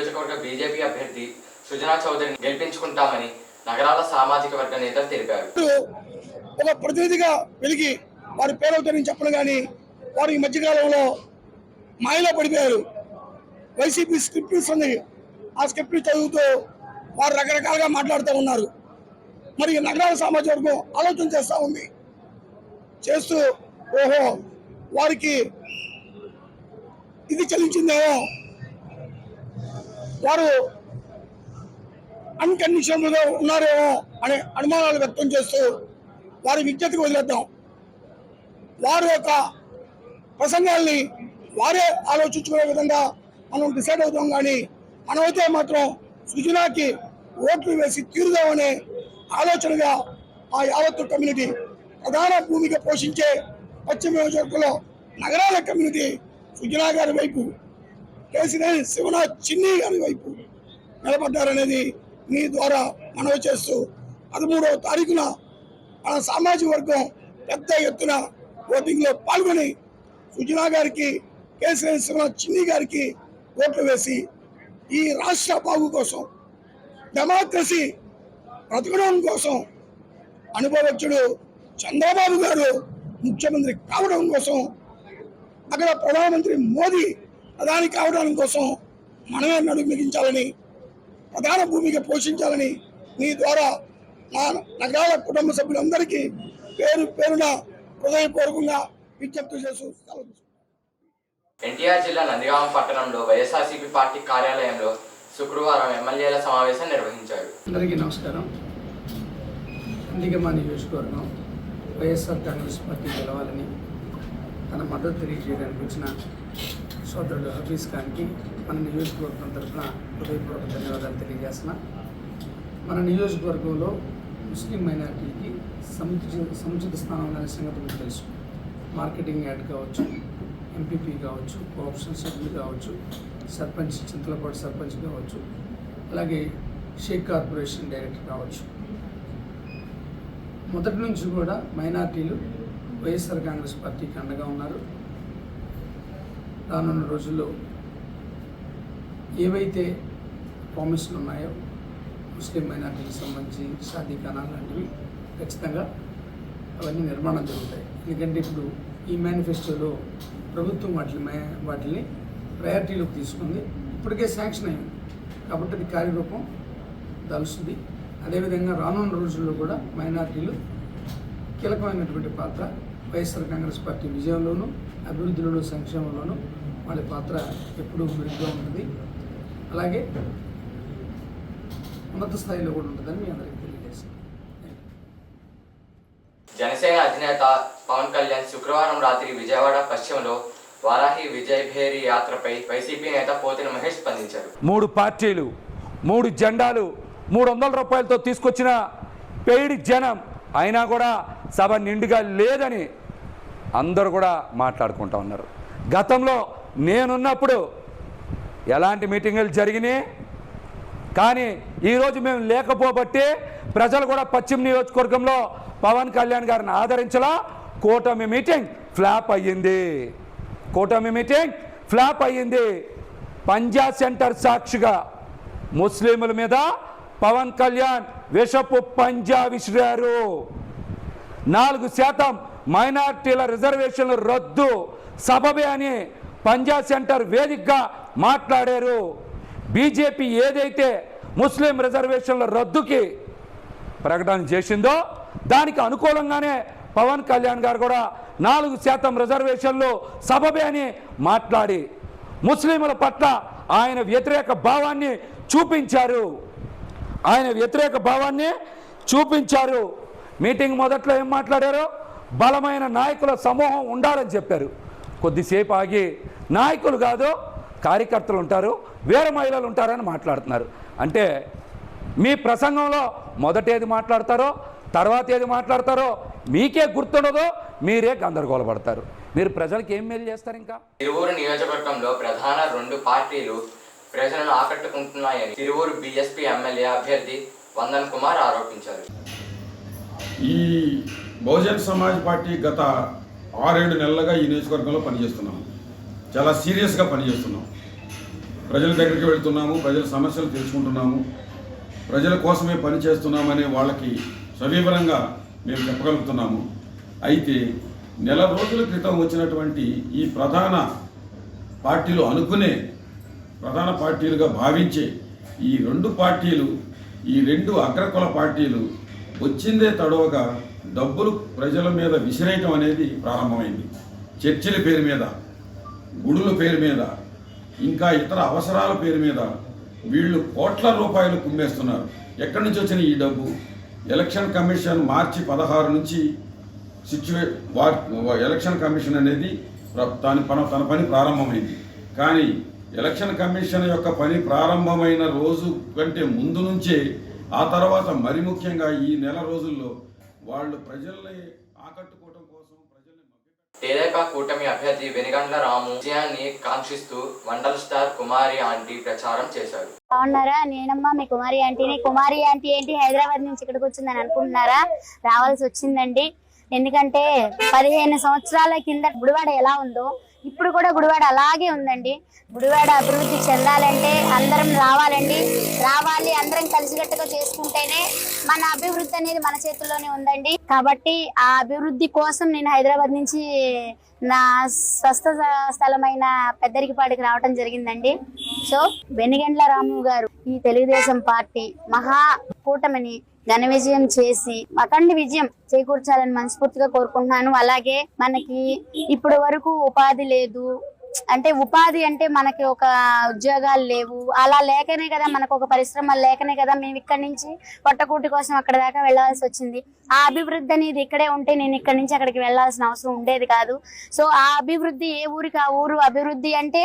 నియోజకవర్గ బీజేపీ అభ్యర్థి సుజనా చౌదరిని గెలిపించుకుంటామని నగరాల సామాజిక వర్గ నేతలు తెలిపారు. ఒక ప్రతినిధిగా వెలిగి వారి పేరు చెప్పడం కానీ వారు ఈ మధ్యకాలంలో మాయలో పడిపోయారు. వైసీపీ స్క్రిప్ట్స్ ఉంది, ఆ స్క్రిప్ట్ చదువుతూ వారు రకరకాలుగా మాట్లాడుతూ ఉన్నారు. మరి నగరాల సామాజిక వర్గం ఆలోచన చేస్తూ ఉంది. చేస్తూ ఓహో వారికి ఇది చెల్లించిందేమో, వారు అన్కండిషనల్గా ఉన్నారేమో అనే అనుమానాలు వ్యక్తం చేస్తూ వారి విజ్ఞతకు వదిలేద్దాం. వారి యొక్క ప్రసంగాల్ని వారే ఆలోచించుకునే విధంగా మనం డిసైడ్ అవుతాం. కానీ మనమైతే మాత్రం సుజనాకి ఓట్లు వేసి తీరుదామనే ఆలోచనగా ఆ యావత్తు కమ్యూనిటీ ప్రధాన భూమిక పోషించే పశ్చిమ నియోజకవర్గంలో నగరాల కమ్యూనిటీ సుజనా గారి వైపు, కేసీఆర్ శివనాథ్ చిన్ని గారి వైపు నిలబడ్డారనేది మీ ద్వారా మనవి చేస్తూ 13వ తారీఖున మన సామాజిక వర్గం పెద్ద ఎత్తున ఓటింగ్లో పాల్గొని సుజనా గారికి, కేసీఆర్ శివనాథ్ చిన్ని గారికి ఓట్లు వేసి ఈ రాష్ట్ర బాగు కోసం, డెమోక్రసీ బ్రతకడం కోసం, అనుభవజ్ఞుడు చంద్రబాబు గారు ముఖ్యమంత్రి కావడం కోసం, అక్కడ ప్రధానమంత్రి మోదీ ప్రధాని కావడం కోసం మనమే నడుము మిగించాలని, ప్రధాన భూమిక పోషించాలని మీ ద్వారా మా నగరాల కుటుంబ సభ్యులందరికీ పేరు పేరున హృదయపూర్వకంగా విజ్ఞప్తి చేస్తూ ఎన్టీఆర్ జిల్లా నందిగామ పట్టణంలో వైఎస్ఆర్సీపీ పార్టీ కార్యాలయంలో శుక్రవారం ఎమ్మెల్యేల సమావేశం నిర్వహించారు. అందరికీ నమస్కారం. నందిగామ నియోజకవర్గం వైఎస్ఆర్ కాంగ్రెస్ పార్టీ గెలవాలని తన మద్దతు తెలియజేయడానికి వచ్చిన సోదరుడు హఫీజ్ ఖాన్కి మన నియోజకవర్గం తరఫున హృదయపూర్వక ధన్యవాదాలు తెలియజేస్తున్నా. మన నియోజకవర్గంలో ముస్లిం మైనారిటీకి సముచిత స్థానం అనే సంగతి మీకు తెలుసు. మార్కెటింగ్ యాడ్ కావచ్చు, ఎంపీపీ కావచ్చు, కోఆప్షన్ సభ్యులు కావచ్చు, సర్పంచ్ చింతలపాటు సర్పంచ్ కావచ్చు, అలాగే షేక్ కార్పొరేషన్ డైరెక్టర్ కావచ్చు. మొదటి నుంచి కూడా మైనార్టీలు వైఎస్ఆర్ కాంగ్రెస్ పార్టీకి అండగా ఉన్నారు. రానున్న రోజుల్లో ఏవైతే ప్రామిస్లు ఉన్నాయో ముస్లిం మైనార్టీకి సంబంధించి షాదీఖానా లాంటివి ఖచ్చితంగా అవన్నీ నిర్మాణం జరుగుతాయి. ఎందుకంటే ఇప్పుడు ఈ మేనిఫెస్టోలో ప్రభుత్వం వాటిని ప్రయారిటీలోకి తీసుకుంది. ఇప్పటికే శాంక్షన్ అయింది కాబట్టి అది కార్యరూపం దాల్చుంది. అదేవిధంగా రానున్న రోజుల్లో కూడా మైనార్టీలు కీలకమైనటువంటి పాత్ర వైఎస్ఆర్ కాంగ్రెస్ పార్టీ విజయంలోనూ, అభివృద్ధిలోనూ, సంక్షేమంలోనూ వాళ్ళ పాత్ర ఎప్పుడూ మెరుగ్గా ఉంటుంది. అలాగే ఉన్నత స్థాయిలో కూడా ఉంటుందని మీ అందరికీ తెలియజేస్తాను. జనసేన అధినేత పవన్ కళ్యాణ్ శుక్రవారం రాత్రి విజయవాడ పశ్చిమలో వారాహి విజయ్ భేరి యాత్రపై వైసీపీ నేత పోతిన మహేష్ స్పందించారు. 3 పార్టీలు, 3 జెండాలు, 300 రూపాయలతో తీసుకొచ్చిన పెయిడ్ జనం అయినా కూడా సభ నిండుగా లేదని అందరూ కూడా మాట్లాడుకుంటూ ఉన్నారు. గతంలో నేనున్నప్పుడు ఎలాంటి మీటింగులు జరిగినాయి, కానీ ఈరోజు మేము లేకపోబట్టి ప్రజలు కూడా పశ్చిమ నియోజకవర్గంలో పవన్ కళ్యాణ్ గారిని ఆదరించలా. కూటమి మీటింగ్ ఫ్లాప్ అయ్యింది. పంజా సెంటర్ సాక్షిగా ముస్లింల మీద పవన్ కళ్యాణ్ విషపు పంజా విసిరారు. 4% మైనార్టీల రిజర్వేషన్లు రద్దు సబబే అని పంజా సెంటర్ వేదికగా మాట్లాడారు. బీజేపీ ఏదైతే ముస్లిం రిజర్వేషన్ల రద్దుకి ప్రకటన చేసిందో దానికి అనుకూలంగానే పవన్ కళ్యాణ్ గారు కూడా 4% రిజర్వేషన్లు సబబే అని మాట్లాడి ముస్లింల పట్ల ఆయన వ్యతిరేక భావాన్ని చూపించారు. మీటింగ్ మొదట్లో ఏం మాట్లాడారు? బలమైన నాయకుల సమూహం ఉండాలని చెప్పారు. కొద్దిసేపు ఆగి నాయకులు కాదు కార్యకర్తలు ఉంటారు, వేరే మహిళలు ఉంటారని మాట్లాడుతున్నారు. అంటే మీ ప్రసంగంలో మొదట ఏది మాట్లాడతారో తర్వాత ఏది మాట్లాడతారో మీకే గుర్తుండదో, మీరే గందరగోళపడతారు. మీరు ప్రజలకు ఏం మేలు చేస్తారు? ఇంకా తిరువూరు నియోజకవర్గంలో ప్రధాన 2 పార్టీలు ప్రజలను ఆకట్టుకుంటున్నాయని తిరువూరు బీఎస్పీ ఎమ్మెల్యే అభ్యర్థి వందన్ కుమార్ ఆరోపించారు. ఈ బహుజన్ సమాజ్ పార్టీ గత 6-7 నెలలుగా ఈ నియోజకవర్గంలో పనిచేస్తున్నాం. చాలా సీరియస్గా పనిచేస్తున్నాం. ప్రజల దగ్గరికి వెళ్తున్నాము, ప్రజల సమస్యలు తెలుసుకుంటున్నాము, ప్రజల కోసమే పనిచేస్తున్నామనే వాళ్ళకి సవివరంగా మేము చెప్పగలుగుతున్నాము. అయితే నెల రోజుల క్రితం వచ్చినటువంటి ఈ ప్రధాన పార్టీలు అనుకునే ప్రధాన పార్టీలుగా భావించే ఈ రెండు పార్టీలు, ఈ రెండు అగ్రకుల పార్టీలు వచ్చిందే తడవగా డబ్బులు ప్రజల మీద విసిరేయటం అనేది ప్రారంభమైంది. చర్చిల పేరు మీద, గుడుల పేరు మీద, ఇంకా ఇతర అవసరాల పేరు మీద వీళ్ళు కోట్ల రూపాయలు కుమ్మేస్తున్నారు. ఎక్కడి నుంచి వచ్చిన ఈ డబ్బు? ఎలక్షన్ కమిషన్ మార్చి 16 నుంచి ఎలక్షన్ కమిషన్ అనేది తన పని ప్రారంభమైంది. కానీ ఎలక్షన్ కమిషన్ యొక్క పని ప్రారంభమైన రోజు కంటే ముందు నుంచే, ఆ తర్వాత మరి ముఖ్యంగా ఈ నెల రోజుల్లో వాళ్ళు ప్రజల్ని ఆకట్టుకోవడం కోసం తెదేపా కూటమి అభ్యర్థి వెనిగండ్ల రాము విజయాన్ని కాంక్షిస్తూ మండల్ స్టార్ కుమారి ఆంటీ ప్రచారం చేశారు. బాగున్నారా? నేనమ్మా మీ కుమారి ఆంటీని. కుమారి ఆంటీ ఏంటి హైదరాబాద్ నుంచి ఇక్కడికి వచ్చిందని అనుకుంటున్నారా? రావాల్సి వచ్చిందండి. ఎందుకంటే 15 సంవత్సరాల కింద గుడివాడ ఎలా ఉందో ఇప్పుడు కూడా గుడివాడ అలాగే ఉందండి. గుడివాడ అభివృద్ధి చెందాలంటే అందరం రావాలండి. అందరం కలిసికట్టుగా చేసుకుంటేనే మన అభివృద్ధి అనేది మన చేతుల్లోనే ఉందండి. కాబట్టి ఆ అభివృద్ధి కోసం నేను హైదరాబాద్ నుంచి నా స్వస్థ స్థలమైన పెద్దరికిపాడికి రావడం జరిగిందండి. సో వెనిగండ్ల రాము గారు ఈ తెలుగుదేశం పార్టీ మహా కూటమిని ఘన విజయం చేసి అఖండ విజయం చేకూర్చాలని మనస్ఫూర్తిగా కోరుకుంటున్నాను. అలాగే మనకి ఇప్పటి వరకు ఉపాధి లేదు, అంటే ఉపాధి అంటే మనకి ఒక ఉద్యోగాలు లేవు, అలా లేకనే కదా మనకు ఒక పరిశ్రమలు లేకనే కదా మేము ఇక్కడి నుంచి పొట్టకూటి కోసం అక్కడ దాకా వెళ్లాల్సి వచ్చింది. ఆ అభివృద్ధి అనేది ఇక్కడే ఉంటే నేను ఇక్కడి నుంచి అక్కడికి వెళ్లాల్సిన అవసరం ఉండేది కాదు. సో ఆ అభివృద్ధి ఏ ఊరికి ఆ ఊరు అభివృద్ధి అంటే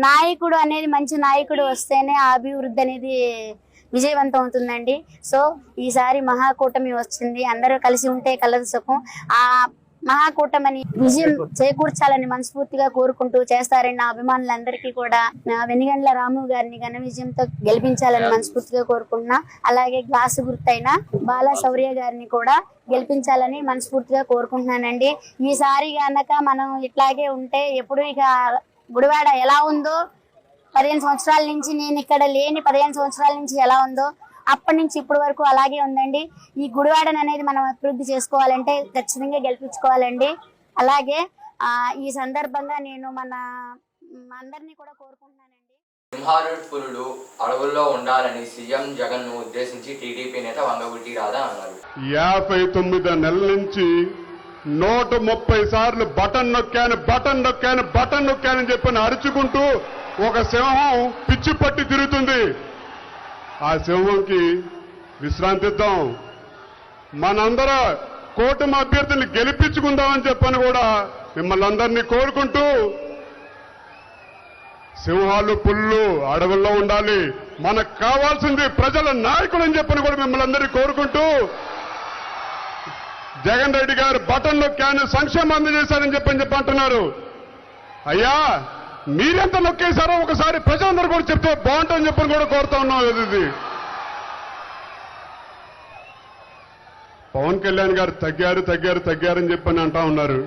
నాయకుడు అనేది మంచి నాయకుడు వస్తేనే ఆ అభివృద్ధి అనేది విజయవంతం అవుతుందండి. సో ఈసారి మహాకూటమి వచ్చింది, అందరూ కలిసి ఉంటే కలదు సుఖం. ఆ మహాకూటమిని విజయం చేకూర్చాలని మనస్ఫూర్తిగా కోరుకుంటూ చేస్తారని నా అభిమానులందరికీ కూడా వెనిగండ్ల రాము గారిని ఘన విజయంతో గెలిపించాలని మనస్ఫూర్తిగా కోరుకుంటున్నా. అలాగే గ్లాసు గుర్తైన బాలా శౌర్య గారిని కూడా గెలిపించాలని మనస్ఫూర్తిగా కోరుకుంటున్నానండి. ఈసారి గనక మనం ఇట్లాగే ఉంటే ఎప్పుడు ఇక గుడివాడ ఎలా ఉందో 15 సంవత్సరాల నుంచి, నేను ఇక్కడ లేని 15 సంవత్సరాల నుంచి ఎలా ఉందో అప్పటి నుంచి ఇప్పటి వరకు అలాగే ఉందండి. ఈ గుడివాడను అనేది మనం అభివృద్ధి చేసుకోవాలంటే ఖచ్చితంగా గెలిపించుకోవాలండి. అలాగే ఈ సందర్భంగా నేను మన అందరినీ కూడా కోరుకుంటున్నానండి. సింహారుడు పులులు అడవుల్లో ఉండాలని సీఎం జగన్ ను ఉద్దేశించి టీడీపీ నేత వంగగుట్టి రాధా అన్నారు. 59 నెలల నుంచి 130 సార్లు బటన్ నొక్కాను చెప్పని అరుచుకుంటూ ఒక సింహం పిచ్చి పట్టి తిరుగుతుంది. ఆ సింహంకి విశ్రాంతి ఇద్దాం. మనందరూ కూటమి అభ్యర్థుల్ని గెలిపించుకుందామని చెప్పని కూడా మిమ్మల్ని అందరినీ కోరుకుంటూ, సింహాలు పుల్లు అడవుల్లో ఉండాలి, మనకు కావాల్సింది ప్రజల నాయకులు అని చెప్పని కూడా మిమ్మల్ని అందరినీ కోరుకుంటూ, జగన్ రెడ్డి గారు బటన్ నొక్కాను సంక్షేమం అందజేశారని చెప్పి అంటున్నారు. అయ్యా మీరెంత నొక్కేశారో ఒకసారి ప్రజలందరూ కూడా చెప్తే బాగుంటుందని చెప్పని కూడా కోరుతా ఉన్నాం. ఇది పవన్ కళ్యాణ్ గారు తగ్గారని చెప్పని అంటా ఉన్నారు.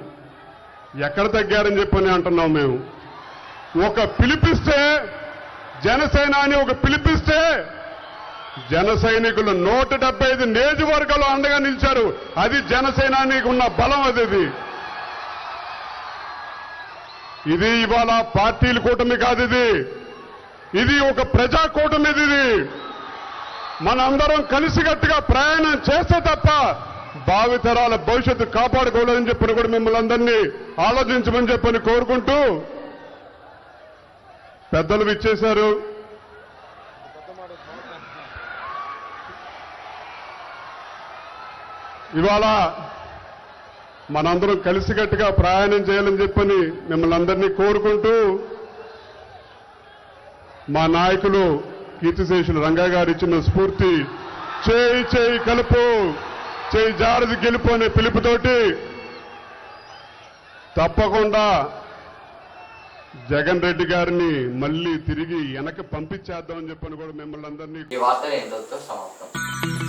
ఎక్కడ తగ్గారని చెప్పని అంటున్నాం మేము. ఒక పిలిపిస్తే జనసేన అని ఒక పిలిపిస్తే జన సైనికులు 175 నియోజకవర్గాలు అండగా నిలిచారు. అది జనసేనానికి ఉన్న బలం. అది ఇది ఇవాళ పార్టీల కూటమి కాదు, ఇది ఒక ప్రజా కూటమి. ఇది మనందరం కలిసికట్టుగా ప్రయాణం చేస్తే తప్ప భావితరాల భవిష్యత్తు కాపాడుకోలేదని చెప్పని కూడా మిమ్మల్ని అందరినీ ఆలోచించమని చెప్పని కోరుకుంటూ, పెద్దలు విచ్చేశారు. ఇవాళ మనందరం కలిసికట్టుగా ప్రయాణం చేయాలని చెప్పని మిమ్మల్ని అందరినీ కోరుకుంటూ, మా నాయకులు కీర్తిశేషులు రంగా గారు ఇచ్చిన స్ఫూర్తి చేయి కలుపు, చేయి జారది గెలుపు అనే పిలుపుతోటి తప్పకుండా జగన్ రెడ్డి గారిని మళ్ళీ తిరిగి వెనక్కి పంపించేద్దామని చెప్పని కూడా మిమ్మల్ని అందరినీ ఈ వార్త ఏంటో సమాప్తం.